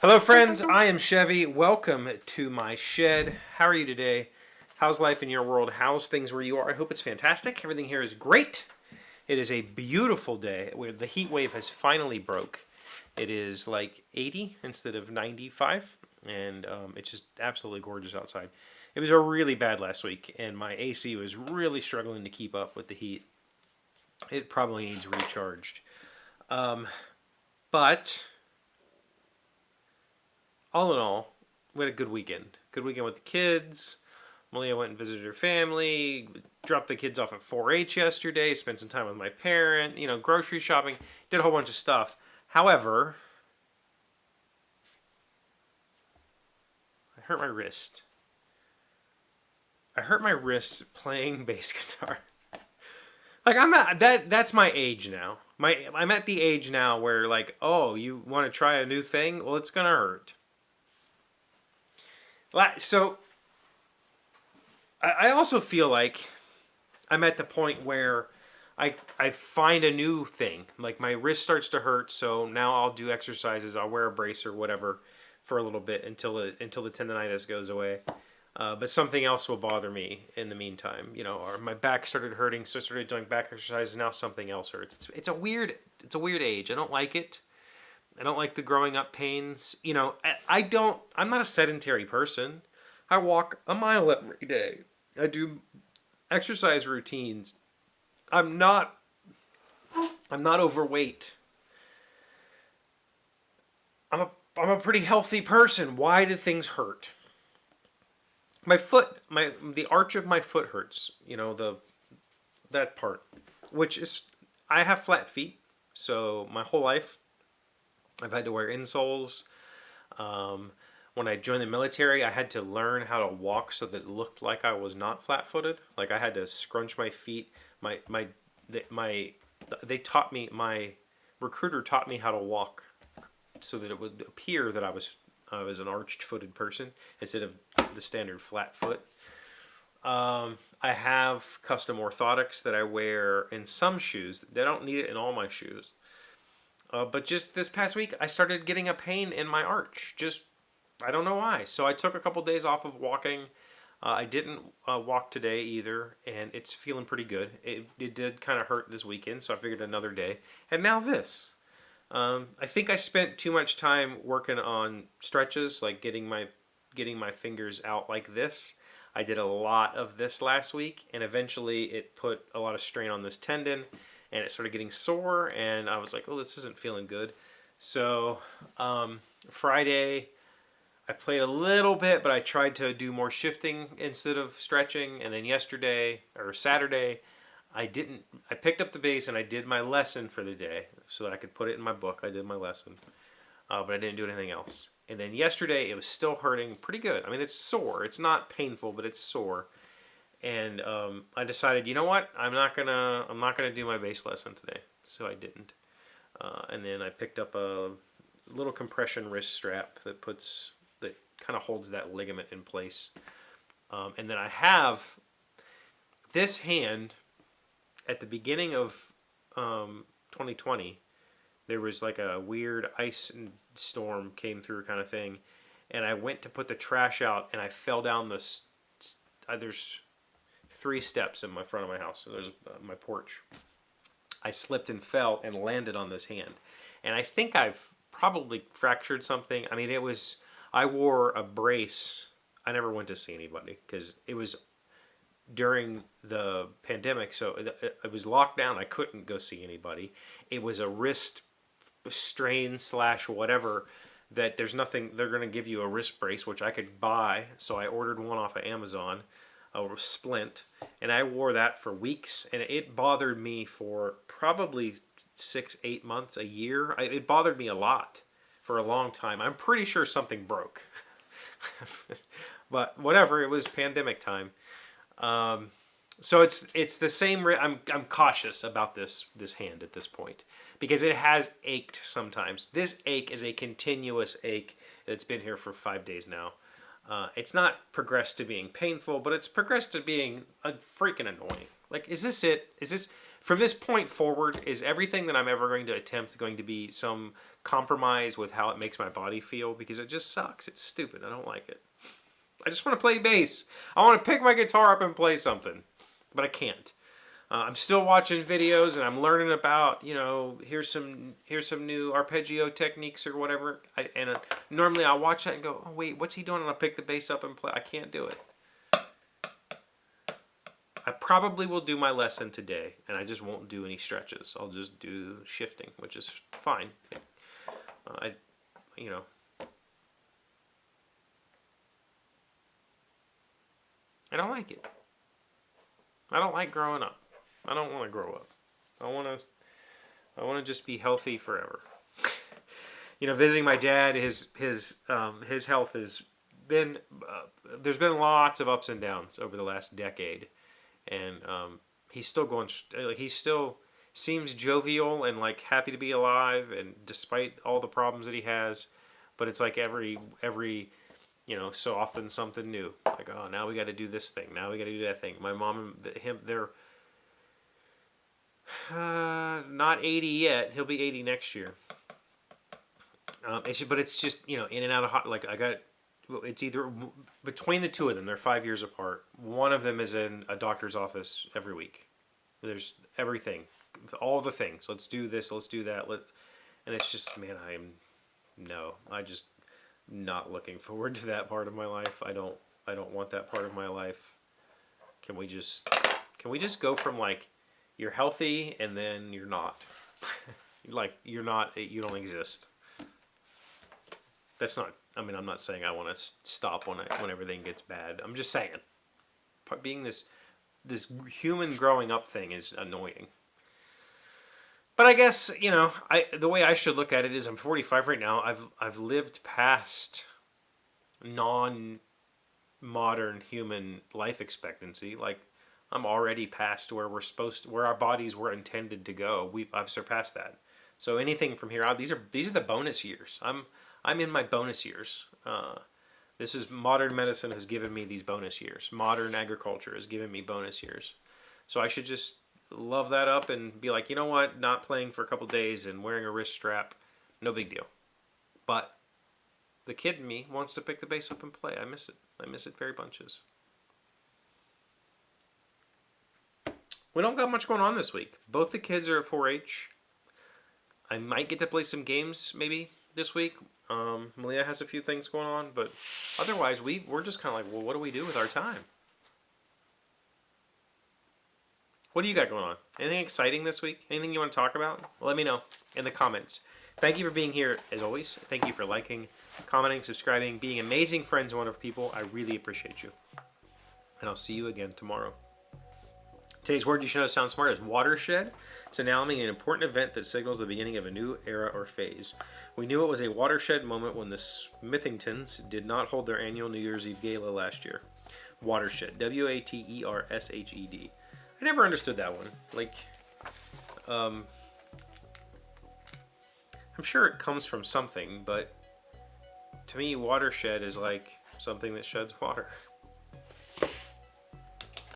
Hello, friends. I am Chevee. Welcome to my shed. How are you today? How's life in your world? How's things where you are? I hope it's fantastic. Everything here is great. It is a beautiful day where the heat wave has finally broke. It is like 80 instead of 95, and it's just absolutely gorgeous outside. It was a really bad last week, and my AC was really struggling to keep up with the heat. It probably needs recharged. But all in all, we had a good weekend. Good weekend with the kids. Malia went and visited her family, dropped the kids off at 4-H yesterday, spent some time with my parent, grocery shopping, did a whole bunch of stuff. However, I hurt my wrist. I hurt my wrist playing bass guitar. Like that's my age now. I'm at the age now where oh, you want to try a new thing? Well, it's gonna hurt. So I also feel like I'm at the point where I find a new thing. Like my wrist starts to hurt, so now I'll do exercises. I'll wear a brace or whatever for a little bit until the tendonitis goes away. But something else will bother me in the meantime, or my back started hurting, so I started doing back exercises. Now something else hurts. It's a weird age. I don't like it. I don't like the growing up pains. I'm not a sedentary person. I walk a mile every day. I do exercise routines. I'm not overweight. I'm a pretty healthy person. Why do things hurt? My foot, the arch of my foot hurts. That part, which is, I have flat feet, so my whole life I've had to wear insoles. When I joined the military, I had to learn how to walk so that it looked like I was not flat-footed. Like I had to scrunch my feet. They taught me. My recruiter taught me how to walk so that it would appear that I was an arched-footed person instead of the standard flat foot. I have custom orthotics that I wear in some shoes. I don't need it in all my shoes. But just this past week, I started getting a pain in my arch. I don't know why. So I took a couple days off of walking. I didn't walk today either, and it's feeling pretty good. It did kind of hurt this weekend, so I figured another day. And now this. I think I spent too much time working on stretches, like getting my fingers out like this. I did a lot of this last week, and eventually it put a lot of strain on this tendon, and it started getting sore, and I was like, oh, this isn't feeling good. So Friday, I played a little bit, but I tried to do more shifting instead of stretching, and then Saturday, I picked up the bass and I did my lesson for the day so that I could put it in my book. I did my lesson, but I didn't do anything else. And then yesterday, it was still hurting pretty good. I mean, it's sore. It's not painful, but it's sore. And I decided, you know what? I'm not gonna do my bass lesson today, so I didn't. And then I picked up a little compression wrist strap that kind of holds that ligament in place. And then I have this hand. At the beginning of 2020, there was like a weird ice storm came through kind of thing, and I went to put the trash out, and I fell down this. There's 3 steps in my front of my house. So there's my porch. I slipped and fell and landed on this hand, and I think I've probably fractured something. I mean, I wore a brace. I never went to see anybody because it was during the pandemic, so it was locked down. I couldn't go see anybody. It was a wrist strain / whatever that there's nothing. They're going to give you a wrist brace, which I could buy. So I ordered one off of Amazon, a splint, and I wore that for weeks, and it bothered me for probably 6-8 months, a year. It bothered me a lot for a long time. I'm pretty sure something broke, but whatever. It was pandemic time. So it's the same. I'm cautious about this hand at this point because it has ached sometimes. This ache is a continuous ache. It's been here for 5 days now. It's not progressed to being painful, but it's progressed to being freaking annoying. Like, is this it? Is this from this point forward, is everything that I'm ever going to attempt going to be some compromise with how it makes my body feel? Because it just sucks. It's stupid. I don't like it. I just want to play bass. I want to pick my guitar up and play something. But I can't. I'm still watching videos and I'm learning about, you know, here's some new arpeggio techniques or whatever. Normally I'll watch that and go, oh wait, what's he doing? And I'll pick the bass up and play. I can't do it. I probably will do my lesson today, and I just won't do any stretches. I'll just do shifting, which is fine. You know, I don't like it. I don't like growing up. I don't want to grow up. I want to just be healthy forever. You know, visiting my dad, his health has been there's been lots of ups and downs over the last decade, and he's still going. He still seems jovial and like happy to be alive, and despite all the problems that he has, but it's like every you know, so often something new. Like, oh, now we got to do this thing. Now we got to do that thing. My mom and they're not 80 yet. He'll be 80 next year. But it's just, you know, in and out of hot. Like it's either between the two of them. They're 5 years apart. One of them is in a doctor's office every week. There's everything, all the things. Let's do this. Let's do that. And it's just, man, I just not looking forward to that part of my life. I don't want that part of my life. Can we just go from like you're healthy and then you're not. Like you don't exist. That's not, I mean, I'm not saying I want to stop when everything gets bad. I'm just saying being this human growing up thing is annoying. But I guess, you know, the way I should look at it is I'm 45 right now. I've lived past non-modern human life expectancy. Like I'm already past where where our bodies were intended to go. I've surpassed that. So anything from here out, these are the bonus years. I'm in my bonus years. This is modern medicine has given me these bonus years. Modern agriculture has given me bonus years. So I should just love that up and be like, you know what, not playing for a couple days and wearing a wrist strap, no big deal. But the kid in me wants to pick the bass up and play. I miss it. I miss it very bunches. We don't got much going on this week. Both the kids are at 4-H. I might get to play some games maybe this week. Malia has a few things going on, but otherwise we're just kind of like, well, what do we do with our time? What do you got going on? Anything exciting this week? Anything you want to talk about? Let me know in the comments. Thank you for being here, as always. Thank you for liking, commenting, subscribing, being amazing friends and wonderful people. I really appreciate you. And I'll see you again tomorrow. Today's word you should know sounds smart is watershed. It's announcing an important event that signals the beginning of a new era or phase. We knew it was a watershed moment when the Smithingtons did not hold their annual New Year's Eve gala last year. Watershed. W-A-T-E-R-S-H-E-D. I never understood that one. Like, I'm sure it comes from something, but to me, watershed is like something that sheds water.